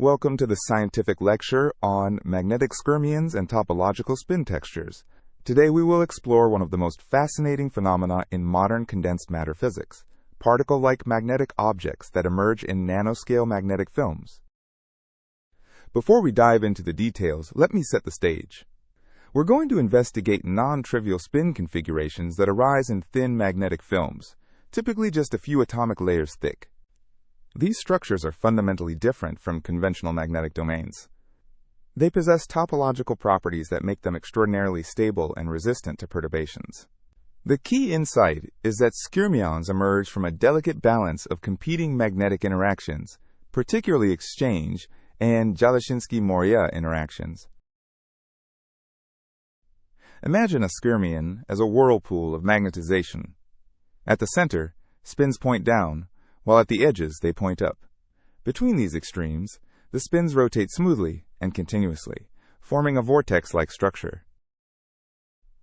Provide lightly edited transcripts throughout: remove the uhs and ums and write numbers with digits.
Welcome to the scientific lecture on magnetic skyrmions and topological spin textures. Today we will explore one of the most fascinating phenomena in modern condensed matter physics, particle-like magnetic objects that emerge in nanoscale magnetic films. Before we dive into the details, let me set the stage. We're going to investigate non-trivial spin configurations that arise in thin magnetic films, typically just a few atomic layers thick. These structures are fundamentally different from conventional magnetic domains. They possess topological properties that make them extraordinarily stable and resistant to perturbations. The key insight is that skyrmions emerge from a delicate balance of competing magnetic interactions, particularly exchange and Dzyaloshinskii-Moriya interactions. Imagine a skyrmion as a whirlpool of magnetization. At the center, spins point down, while at the edges they point up. Between these extremes, the spins rotate smoothly and continuously, forming a vortex-like structure.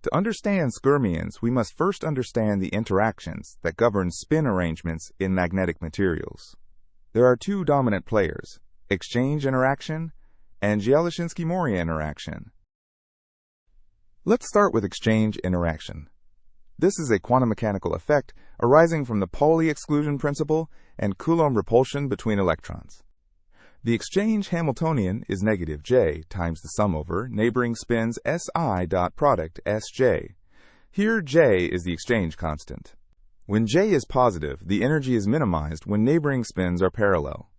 To understand skyrmions, we must first understand the interactions that govern spin arrangements in magnetic materials. There are two dominant players, exchange interaction and Dzyaloshinskii-Moriya interaction. Let's start with exchange interaction. This is a quantum mechanical effect arising from the Pauli exclusion principle and Coulomb repulsion between electrons. The exchange Hamiltonian is negative J times the sum over neighboring spins SI dot product Sj. Here J is the exchange constant. When J is positive, the energy is minimized when neighboring spins are parallel.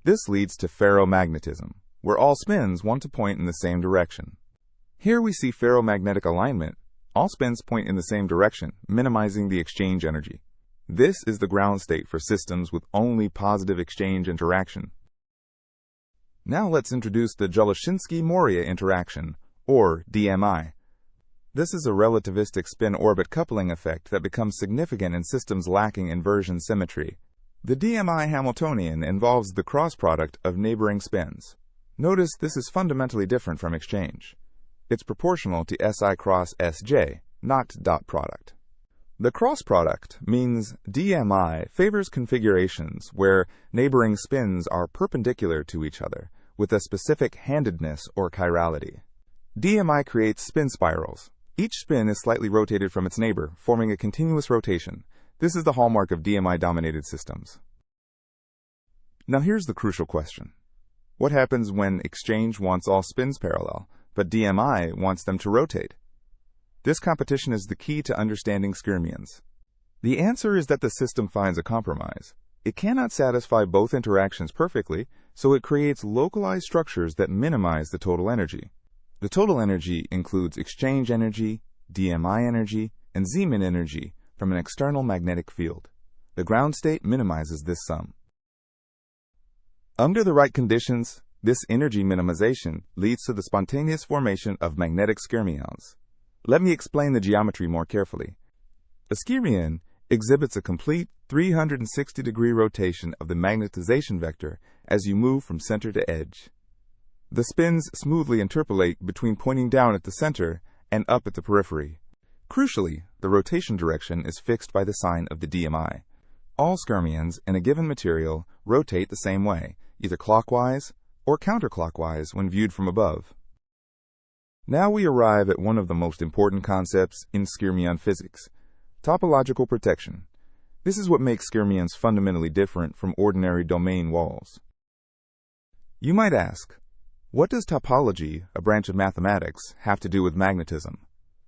This leads to ferromagnetism, where all spins want to point in the same direction. Here we see ferromagnetic alignment. All spins point in the same direction, minimizing the exchange energy. This is the ground state for systems with only positive exchange interaction. Now let's introduce the Dzyaloshinskii-Moriya interaction, or DMI. This is a relativistic spin-orbit coupling effect that becomes significant in systems lacking inversion symmetry. The DMI Hamiltonian involves the cross product of neighboring spins. Notice this is fundamentally different from exchange. It's proportional to SI cross Sj, not dot product. The cross product means DMI favors configurations where neighboring spins are perpendicular to each other, with a specific handedness or chirality. DMI creates spin spirals. Each spin is slightly rotated from its neighbor, forming a continuous rotation. This is the hallmark of DMI-dominated systems. Now here's the crucial question. What happens when exchange wants all spins parallel, but DMI wants them to rotate? This competition is the key to understanding skyrmions. The answer is that the system finds a compromise. It cannot satisfy both interactions perfectly, so it creates localized structures that minimize the total energy. The total energy includes exchange energy, DMI energy, and Zeeman energy from an external magnetic field. The ground state minimizes this sum. Under the right conditions, this energy minimization leads to the spontaneous formation of magnetic skyrmions. Let me explain the geometry more carefully. A skyrmion exhibits a complete 360-degree rotation of the magnetization vector as you move from center to edge. The spins smoothly interpolate between pointing down at the center and up at the periphery. Crucially, the rotation direction is fixed by the sign of the DMI. All skyrmions in a given material rotate the same way, either clockwise or counterclockwise when viewed from above. Now we arrive at one of the most important concepts in skyrmion physics, topological protection. This is what makes skyrmions fundamentally different from ordinary domain walls. You might ask, what does topology, a branch of mathematics, have to do with magnetism?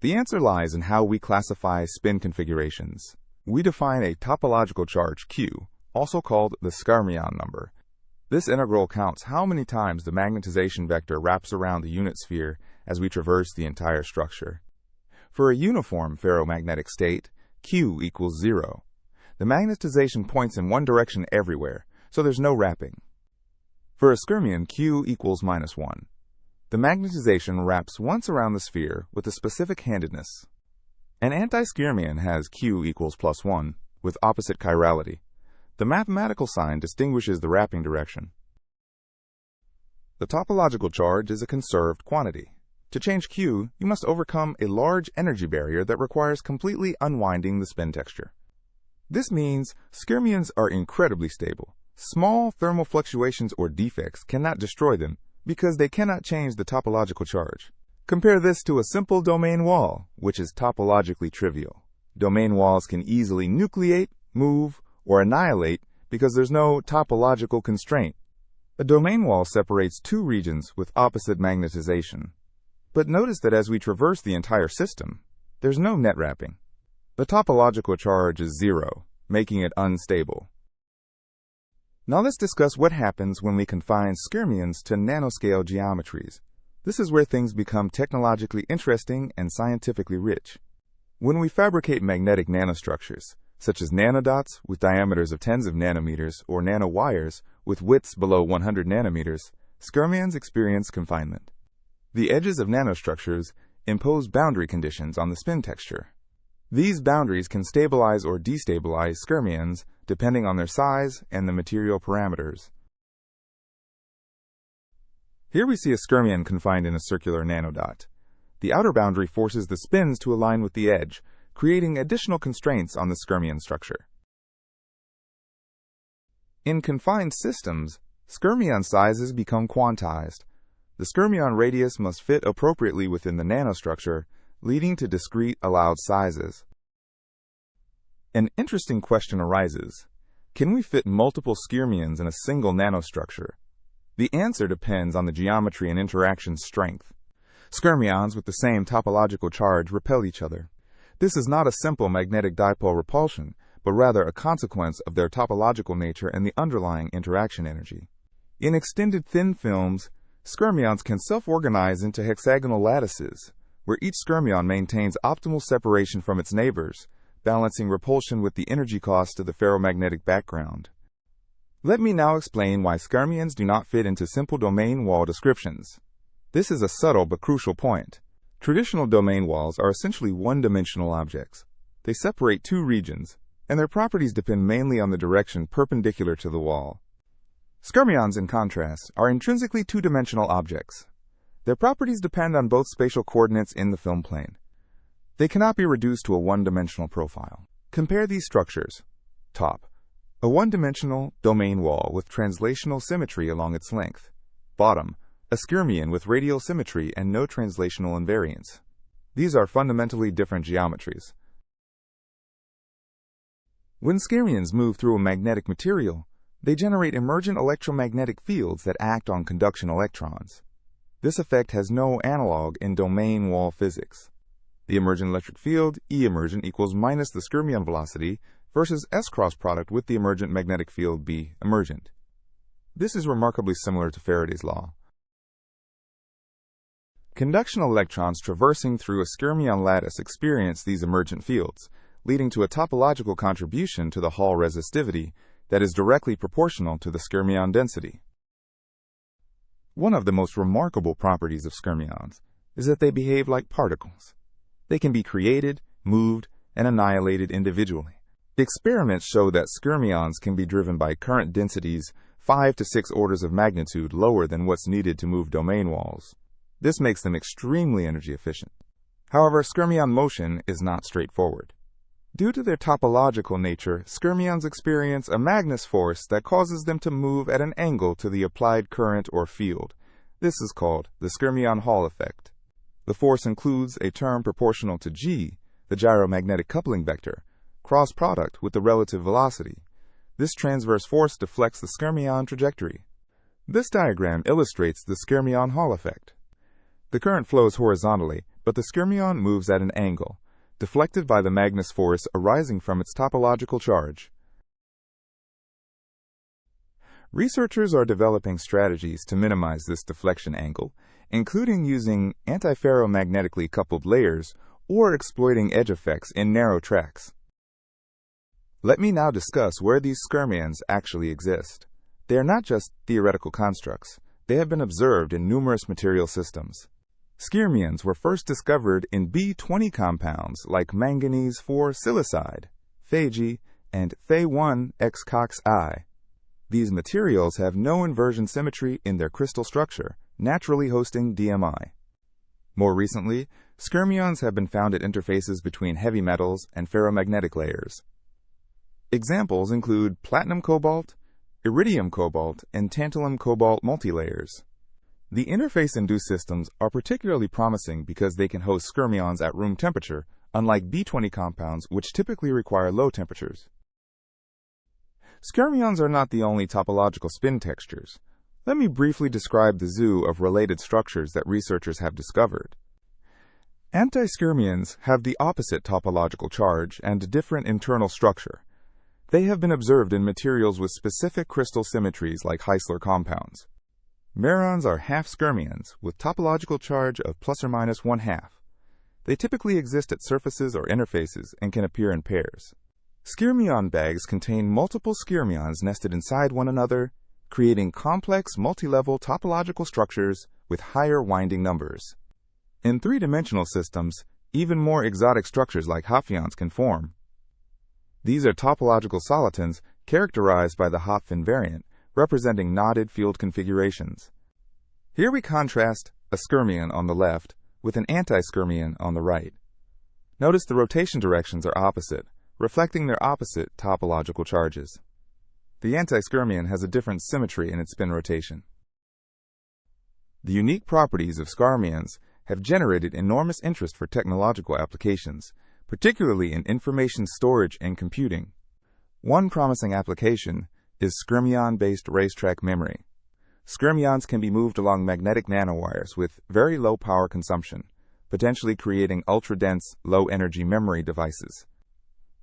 The answer lies in how we classify spin configurations. We define a topological charge Q, also called the Skyrmion number. This integral counts how many times the magnetization vector wraps around the unit sphere as we traverse the entire structure. For a uniform ferromagnetic state, Q equals 0. The magnetization points in one direction everywhere, so there's no wrapping. For a skyrmion, Q equals -1. The magnetization wraps once around the sphere with a specific handedness. An Antiskyrmion has Q equals +1, with opposite chirality. The mathematical sign distinguishes the wrapping direction. The topological charge is a conserved quantity. To change Q, you must overcome a large energy barrier that requires completely unwinding the spin texture. This means skyrmions are incredibly stable, Small thermal fluctuations or defects cannot destroy them because they cannot change the topological charge. Compare this to a simple domain wall, which is topologically trivial. Domain walls can easily nucleate, move, or annihilate because there's no topological constraint. A domain wall separates two regions with opposite magnetization. But notice that as we traverse the entire system, there's no net wrapping. The topological charge is zero, making it unstable. Now let's discuss what happens when we confine Skyrmions to nanoscale geometries. This is where things become technologically interesting and scientifically rich. When we fabricate magnetic nanostructures, such as nanodots with diameters of tens of nanometers or nanowires with widths below 100 nanometers, Skyrmions experience confinement. The edges of nanostructures impose boundary conditions on the spin texture. These boundaries can stabilize or destabilize Skyrmions depending on their size and the material parameters. Here we see a Skyrmion confined in a circular nanodot. The outer boundary forces the spins to align with the edge, creating additional constraints on the Skyrmion structure. In confined systems, Skyrmion sizes become quantized. The Skyrmion radius must fit appropriately within the nanostructure, leading to discrete allowed sizes. An interesting question arises. Can we fit multiple Skyrmions in a single nanostructure? The answer depends on the geometry and interaction strength. Skyrmions with the same topological charge repel each other. This is not a simple magnetic dipole repulsion, but rather a consequence of their topological nature and the underlying interaction energy. In extended thin films, Skyrmions can self-organize into hexagonal lattices, where each Skyrmion maintains optimal separation from its neighbors, balancing repulsion with the energy cost of the ferromagnetic background. Let me now explain why Skyrmions do not fit into simple domain wall descriptions. This is a subtle but crucial point. Traditional domain walls are essentially one-dimensional objects. They separate two regions, and their properties depend mainly on the direction perpendicular to the wall. Skyrmions, in contrast, are intrinsically two-dimensional objects. Their properties depend on both spatial coordinates in the film plane. They cannot be reduced to a one-dimensional profile. Compare these structures. Top: a one-dimensional domain wall with translational symmetry along its length. Bottom: a Skyrmion with radial symmetry and no translational invariance. These are fundamentally different geometries. When Skyrmions move through a magnetic material, they generate emergent electromagnetic fields that act on conduction electrons. This effect has no analog in domain wall physics. The emergent electric field, E emergent, equals minus the Skyrmion velocity versus S cross product with the emergent magnetic field, B emergent. This is remarkably similar to Faraday's law. Conduction electrons traversing through a Skyrmion lattice experience these emergent fields, leading to a topological contribution to the Hall resistivity that is directly proportional to the Skyrmion density. One of the most remarkable properties of Skyrmions is that they behave like particles. They can be created, moved, and annihilated individually. Experiments show that Skyrmions can be driven by current densities 5 to 6 orders of magnitude lower than what's needed to move domain walls. This makes them extremely energy efficient. However, Skyrmion motion is not straightforward. Due to their topological nature, Skyrmions experience a Magnus force that causes them to move at an angle to the applied current or field. This is called the Skyrmion Hall effect. The force includes a term proportional to g, the gyromagnetic coupling vector, cross product with the relative velocity. This transverse force deflects the Skyrmion trajectory. This diagram illustrates the Skyrmion Hall effect. The current flows horizontally, but the Skyrmion moves at an angle, deflected by the Magnus force arising from its topological charge. Researchers are developing strategies to minimize this deflection angle, including using antiferromagnetically coupled layers or exploiting edge effects in narrow tracks. Let me now discuss where these Skyrmions actually exist. They are not just theoretical constructs. They have been observed in numerous material systems. Skyrmions were first discovered in B20 compounds like manganese 4 silicide, Fe, and Fe1X-COX-I. These materials have no inversion symmetry in their crystal structure, naturally hosting DMI. More recently, Skyrmions have been found at interfaces between heavy metals and ferromagnetic layers. Examples include platinum-cobalt, iridium-cobalt, and tantalum-cobalt multilayers. The interface-induced systems are particularly promising because they can host skyrmions at room temperature, unlike B20 compounds, which typically require low temperatures. Skyrmions are not the only topological spin textures. Let me briefly describe the zoo of related structures that researchers have discovered. Antiskyrmions have the opposite topological charge and a different internal structure. They have been observed in materials with specific crystal symmetries like Heisler compounds. Merons are half-skyrmions with topological charge of plus or minus 1/2. They typically exist at surfaces or interfaces and can appear in pairs. Skyrmion bags contain multiple skyrmions nested inside one another, creating complex multi-level topological structures with higher winding numbers. In three-dimensional systems, even more exotic structures like hopfions can form. These are topological solitons characterized by the Hopfin variant, representing knotted field configurations. Here we contrast a skyrmion on the left with an antiskyrmion on the right. Notice the rotation directions are opposite, reflecting their opposite topological charges. The antiskyrmion has a different symmetry in its spin rotation. The unique properties of skyrmions have generated enormous interest for technological applications, particularly in information storage and computing. One promising application is skyrmion-based racetrack memory. Skyrmions can be moved along magnetic nanowires with very low power consumption, potentially creating ultra-dense, low-energy memory devices.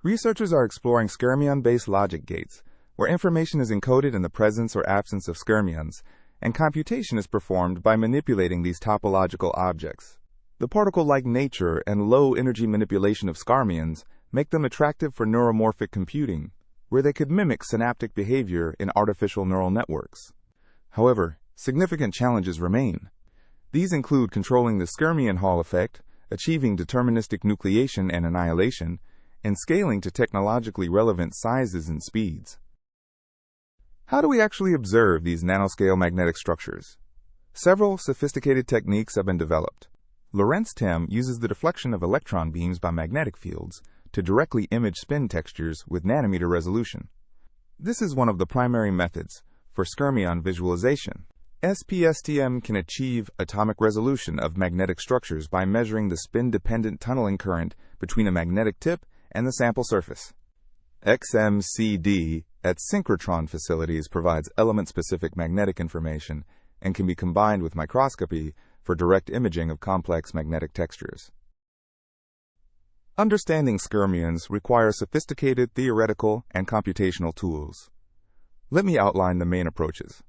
Researchers are exploring skyrmion-based logic gates, where information is encoded in the presence or absence of skyrmions, and computation is performed by manipulating these topological objects. The particle-like nature and low-energy manipulation of skyrmions make them attractive for neuromorphic computing, where they could mimic synaptic behavior in artificial neural networks. However, significant challenges remain. These include controlling the Skyrmion Hall effect, achieving deterministic nucleation and annihilation, and scaling to technologically relevant sizes and speeds. How do we actually observe these nanoscale magnetic structures? Several sophisticated techniques have been developed. Lorentz-Tem uses the deflection of electron beams by magnetic fields to directly image spin textures with nanometer resolution. This is one of the primary methods for skyrmion visualization. SPSTM can achieve atomic resolution of magnetic structures by measuring the spin-dependent tunneling current between a magnetic tip and the sample surface. XMCD at synchrotron facilities provides element-specific magnetic information and can be combined with microscopy for direct imaging of complex magnetic textures. Understanding skyrmions requires sophisticated theoretical and computational tools. Let me outline the main approaches.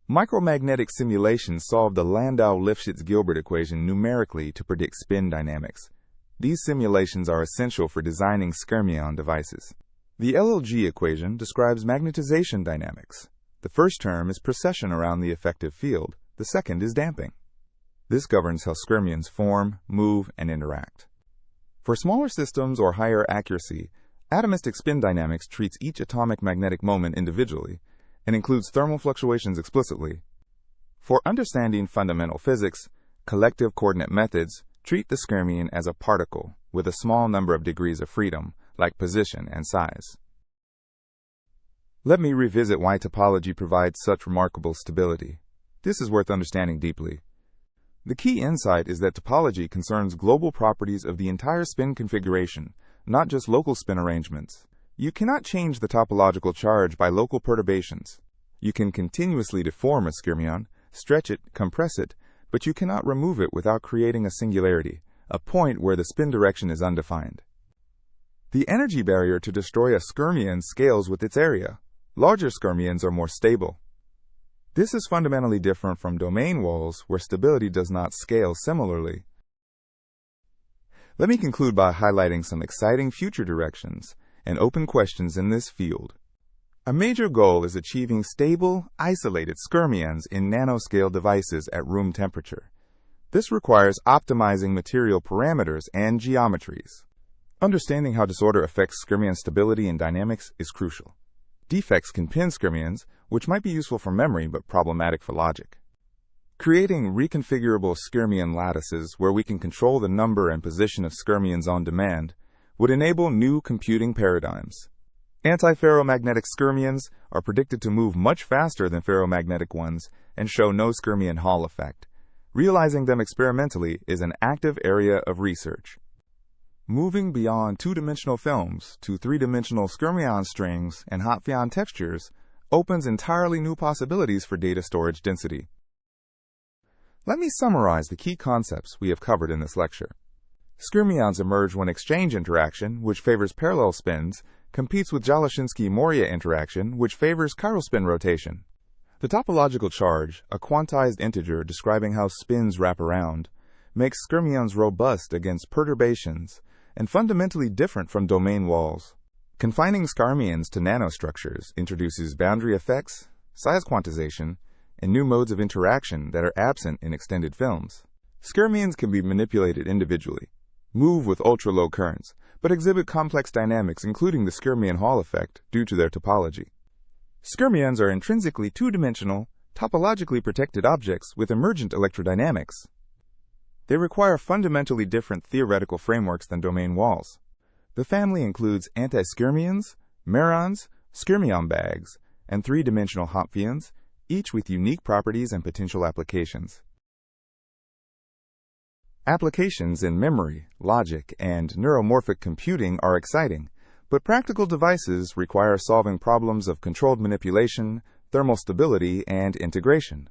Micromagnetic simulations solve the Landau-Lifshitz-Gilbert equation numerically to predict spin dynamics. These simulations are essential for designing skyrmion devices. The LLG equation describes magnetization dynamics. The first term is precession around the effective field. The second is damping. This governs how skyrmions form, move, and interact. For smaller systems or higher accuracy, atomistic spin dynamics treats each atomic magnetic moment individually and includes thermal fluctuations explicitly. For understanding fundamental physics, collective coordinate methods treat the skyrmion as a particle with a small number of degrees of freedom, like position and size. Let me revisit why topology provides such remarkable stability. This is worth understanding deeply. The key insight is that topology concerns global properties of the entire spin configuration, not just local spin arrangements. You cannot change the topological charge by local perturbations. You can continuously deform a skyrmion, stretch it, compress it, but you cannot remove it without creating a singularity, a point where the spin direction is undefined. The energy barrier to destroy a skyrmion scales with its area. Larger skyrmions are more stable. This is fundamentally different from domain walls, where stability does not scale similarly. Let me conclude by highlighting some exciting future directions and open questions in this field. A major goal is achieving stable, isolated skyrmions in nanoscale devices at room temperature. This requires optimizing material parameters and geometries. Understanding how disorder affects skyrmion stability and dynamics is crucial. Defects can pin skyrmions, which might be useful for memory but problematic for logic. Creating reconfigurable skyrmion lattices where we can control the number and position of skyrmions on demand would enable new computing paradigms. Antiferromagnetic skyrmions are predicted to move much faster than ferromagnetic ones and show no Skyrmion Hall effect. Realizing them experimentally is an active area of research. Moving beyond two-dimensional films to three-dimensional Skyrmion strings and hopfion textures opens entirely new possibilities for data storage density. Let me summarize the key concepts we have covered in this lecture. Skyrmions emerge when exchange interaction, which favors parallel spins, competes with Dzyaloshinskii Moriya interaction, which favors chiral spin rotation. The topological charge, a quantized integer describing how spins wrap around, makes skyrmions robust against perturbations and fundamentally different from domain walls. Confining skyrmions to nanostructures introduces boundary effects, size quantization, and new modes of interaction that are absent in extended films. Skyrmions can be manipulated individually, move with ultra-low currents, but exhibit complex dynamics including the Skyrmion Hall effect due to their topology. Skyrmions are intrinsically two-dimensional, topologically protected objects with emergent electrodynamics. They require fundamentally different theoretical frameworks than domain walls. The family includes Antiskyrmions, merons, Skyrmion bags, and three-dimensional hopfions, each with unique properties and potential applications. Applications in memory, logic, and neuromorphic computing are exciting, but practical devices require solving problems of controlled manipulation, thermal stability, and integration.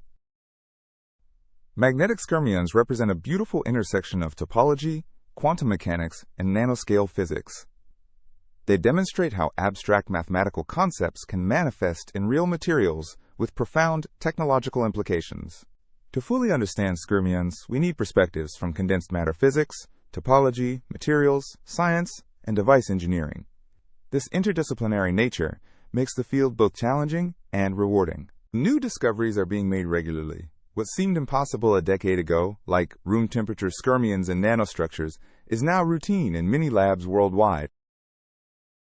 Magnetic skyrmions represent a beautiful intersection of topology, quantum mechanics, and nanoscale physics. They demonstrate how abstract mathematical concepts can manifest in real materials with profound technological implications. To fully understand skyrmions, we need perspectives from condensed matter physics, topology, materials, science, and device engineering. This interdisciplinary nature makes the field both challenging and rewarding. New discoveries are being made regularly. What seemed impossible a decade ago, like room temperature skyrmions and nanostructures, is now routine in many labs worldwide.